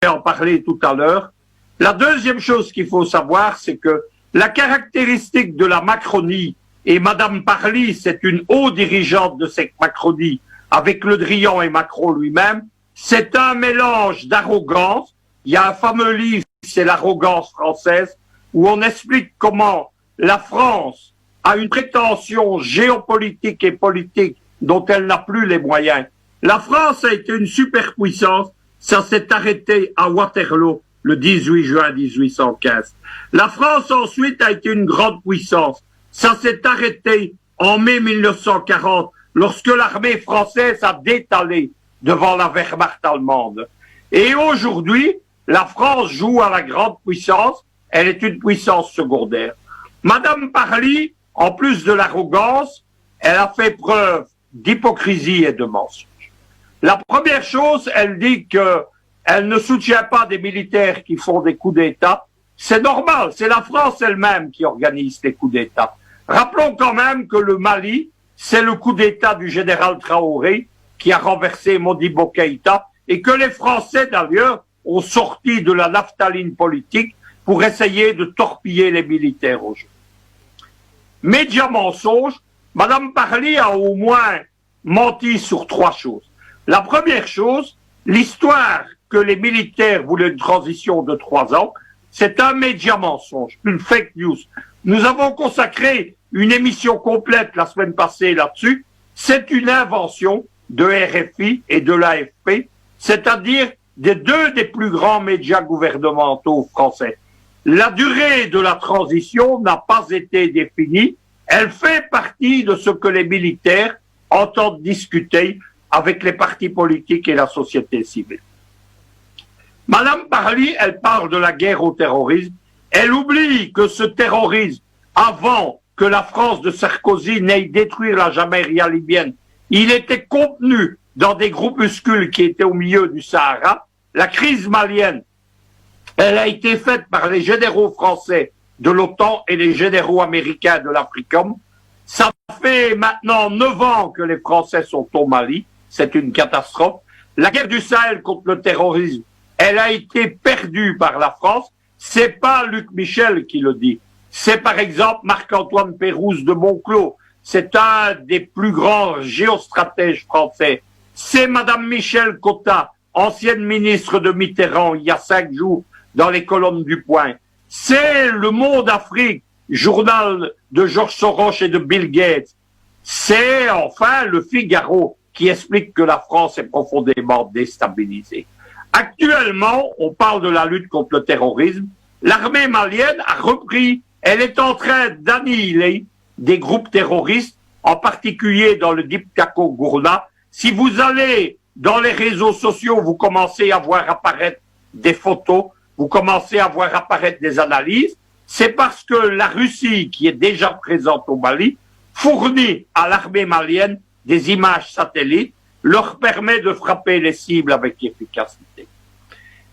en parler tout à l'heure. La deuxième chose qu'il faut savoir, c'est que la caractéristique de la Macronie, et Madame Parly, c'est une haute dirigeante de cette Macronie, avec Le Drian et Macron lui-même, c'est un mélange d'arrogance. Il y a un fameux livre, c'est l'arrogance française, où on explique comment la France a une prétention géopolitique et politique dont elle n'a plus les moyens. La France a été une superpuissance, ça s'est arrêté à Waterloo le 18 juin 1815. La France ensuite a été une grande puissance, ça s'est arrêté en mai 1940 lorsque l'armée française a détalé devant la Wehrmacht allemande. Et aujourd'hui, la France joue à la grande puissance, elle est une puissance secondaire. Madame Parly, en plus de l'arrogance, elle a fait preuve d'hypocrisie et de mensonge. La première chose, elle dit qu'elle ne soutient pas des militaires qui font des coups d'État. C'est normal, c'est la France elle-même qui organise les coups d'État. Rappelons quand même que le Mali, c'est le coup d'État du général Traoré qui a renversé Modibo Keïta et que les Français d'ailleurs ont sorti de la naphtaline politique pour essayer de torpiller les militaires aujourd'hui. Média mensonge, Madame Parly a au moins menti sur trois choses. La première chose, l'histoire que les militaires voulaient une transition de 3 ans, c'est un média mensonge, une fake news. Nous avons consacré une émission complète la semaine passée là-dessus. C'est une invention de RFI et de l'AFP, c'est-à-dire des deux des plus grands médias gouvernementaux français. La durée de la transition n'a pas été définie. Elle fait partie de ce que les militaires entendent discuter avec les partis politiques et la société civile. Madame Parly, elle parle de la guerre au terrorisme. Elle oublie que ce terrorisme, avant que la France de Sarkozy n'aille détruire la Jamaïria libyenne, il était contenu dans des groupuscules qui étaient au milieu du Sahara. La crise malienne, elle a été faite par les généraux français de l'OTAN et les généraux américains de l'AFRICOM. Ça fait maintenant 9 ans que les Français sont au Mali. C'est une catastrophe. La guerre du Sahel contre le terrorisme, elle a été perdue par la France. C'est pas Luc Michel qui le dit. C'est par exemple Marc-Antoine Pérouse de Monclos. C'est un des plus grands géostratèges français. C'est Madame Michel Cotta, ancienne ministre de Mitterrand, il y a 5 jours, dans les colonnes du Point. C'est Le Monde Afrique, journal de Georges Soros et de Bill Gates. C'est enfin Le Figaro qui explique que la France est profondément déstabilisée. Actuellement, on parle de la lutte contre le terrorisme. L'armée malienne a repris, elle est en train d'annihiler des groupes terroristes, en particulier dans le Diptako Gourna. Si vous allez dans les réseaux sociaux, vous commencez à voir apparaître des photos, vous commencez à voir apparaître des analyses. C'est parce que la Russie, qui est déjà présente au Mali, fournit à l'armée malienne des images satellites, leur permet de frapper les cibles avec efficacité.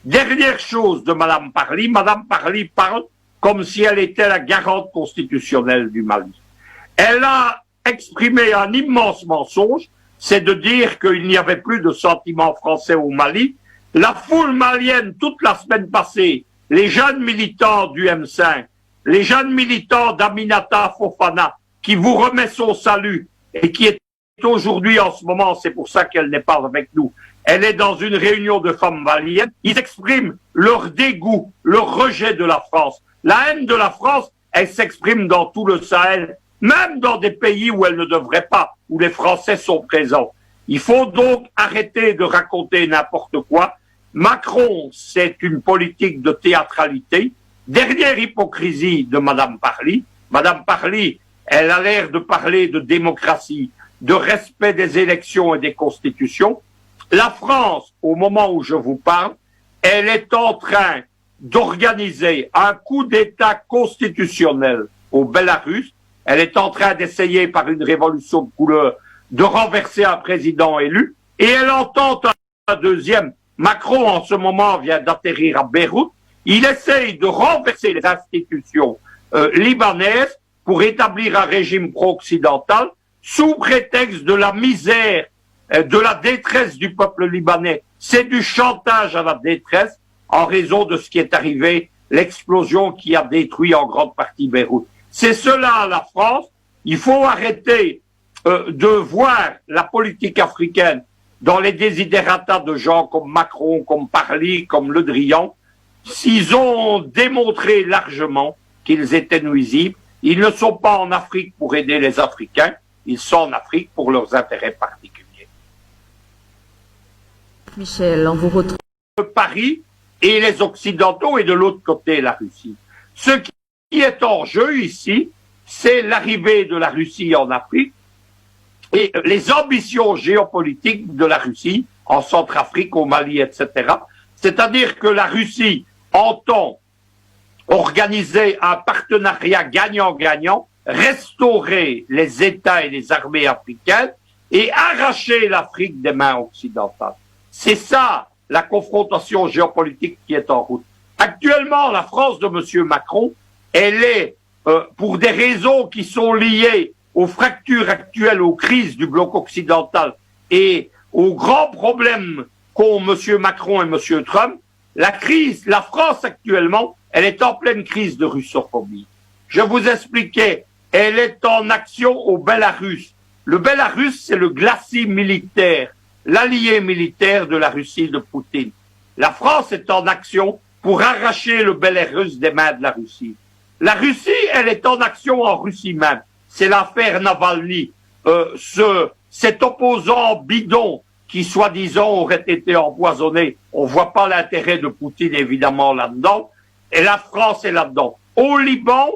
Dernière chose de Madame Parly parle comme si elle était la garante constitutionnelle du Mali. Elle a exprimé un immense mensonge, c'est de dire qu'il n'y avait plus de sentiments français au Mali. La foule malienne, toute la semaine passée, les jeunes militants du M5, les jeunes militants d'Aminata Fofana, qui vous remet son salut et qui est aujourd'hui en ce moment, c'est pour ça qu'elle n'est pas avec nous, elle est dans une réunion de femmes maliennes, ils expriment leur dégoût, leur rejet de la France. La haine de la France, elle s'exprime dans tout le Sahel, même dans des pays où elle ne devrait pas, où les Français sont présents. Il faut donc arrêter de raconter n'importe quoi. Macron, c'est une politique de théâtralité. Dernière hypocrisie de Madame Parly. Madame Parly, elle a l'air de parler de démocratie, de respect des élections et des constitutions. La France, au moment où je vous parle, elle est en train d'organiser un coup d'État constitutionnel au Bélarus. Elle est en train d'essayer par une révolution de couleur de renverser un président élu. Et elle entend un deuxième. Macron, en ce moment, vient d'atterrir à Beyrouth. Il essaye de renverser les institutions libanaises pour établir un régime pro-occidental sous prétexte de la misère, de la détresse du peuple libanais. C'est du chantage à la détresse. en raison de ce qui est arrivé, l'explosion qui a détruit en grande partie Beyrouth. C'est cela la France. Il faut arrêter de voir la politique africaine dans les désidératas de gens comme Macron, comme Parly, comme Le Drian. S'ils ont démontré largement qu'ils étaient nuisibles, ils ne sont pas en Afrique pour aider les Africains, ils sont en Afrique pour leurs intérêts particuliers. Michel, on vous retrouve. Paris et les Occidentaux et de l'autre côté la Russie. Ce qui est en jeu ici, c'est l'arrivée de la Russie en Afrique et les ambitions géopolitiques de la Russie en Centrafrique, au Mali, etc. C'est-à-dire que la Russie entend organiser un partenariat gagnant-gagnant, restaurer les États et les armées africaines et arracher l'Afrique des mains occidentales. C'est ça la confrontation géopolitique qui est en route. Actuellement, la France de M. Macron, elle est, pour des raisons qui sont liées aux fractures actuelles, aux crises du bloc occidental et aux grands problèmes qu'ont M. Macron et M. Trump, la France actuellement, elle est en pleine crise de russophobie. Je vous expliquais, elle est en action au Bélarus. Le Bélarus, c'est le glacis militaire, l'allié militaire de la Russie de Poutine. La France est en action pour arracher le Bélarus des mains de la Russie. La Russie, elle est en action en Russie même. C'est l'affaire Navalny, cet opposant bidon qui, soi-disant, aurait été empoisonné. On voit pas l'intérêt de Poutine, évidemment, là-dedans. Et la France est là-dedans. Au Liban,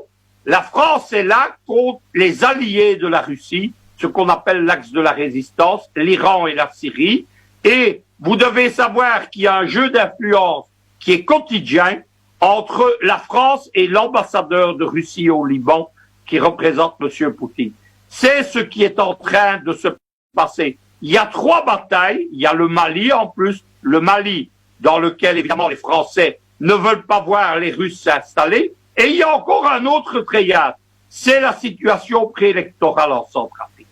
la France est là contre les alliés de la Russie, ce qu'on appelle l'axe de la résistance, l'Iran et la Syrie. Et vous devez savoir qu'il y a un jeu d'influence qui est quotidien entre la France et l'ambassadeur de Russie au Liban qui représente M. Poutine. C'est ce qui est en train de se passer. Il y a 3 batailles. Il y a le Mali en plus. Le Mali dans lequel, évidemment, les Français ne veulent pas voir les Russes s'installer. Et il y a encore un autre triade. C'est la situation préélectorale en Centrafrique.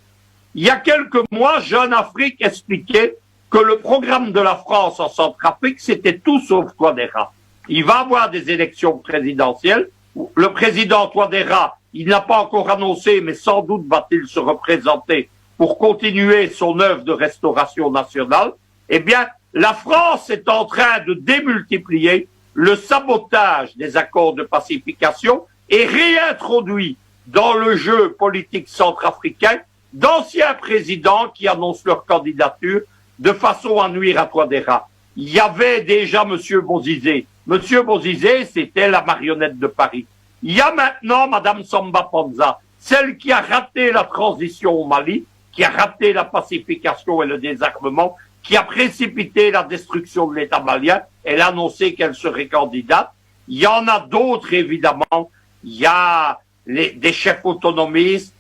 Il y a quelques mois, Jeune Afrique expliquait que le programme de la France en Centrafrique, c'était tout sauf Touadéra. Il va y avoir des élections présidentielles. Le président Touadéra, il n'a pas encore annoncé, mais sans doute va-t-il se représenter pour continuer son œuvre de restauration nationale. Eh bien, la France est en train de démultiplier le sabotage des accords de pacification et réintroduit dans le jeu politique centrafricain d'anciens présidents qui annoncent leur candidature de façon à nuire à Touadéra. Il y avait déjà M. Bozizé. M. Bozizé, c'était la marionnette de Paris. Il y a maintenant Mme Samba Panza, celle qui a raté la transition au Mali, qui a raté la pacification et le désarmement, qui a précipité la destruction de l'État malien. Elle a annoncé qu'elle serait candidate. Il y en a d'autres, évidemment. Il y a des chefs autonomistes.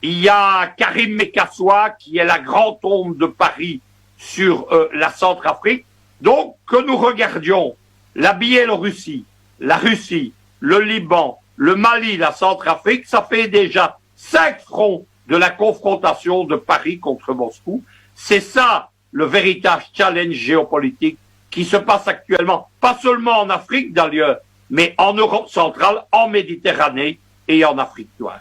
Il y a Karim Mekassoua, qui est la grande ombre de Paris sur la Centrafrique. Donc, que nous regardions la Biélorussie, la Russie, le Liban, le Mali, la Centrafrique, ça fait déjà 5 fronts de la confrontation de Paris contre Moscou. C'est ça le véritable challenge géopolitique qui se passe actuellement, pas seulement en Afrique d'ailleurs, mais en Europe centrale, en Méditerranée et en Afrique noire.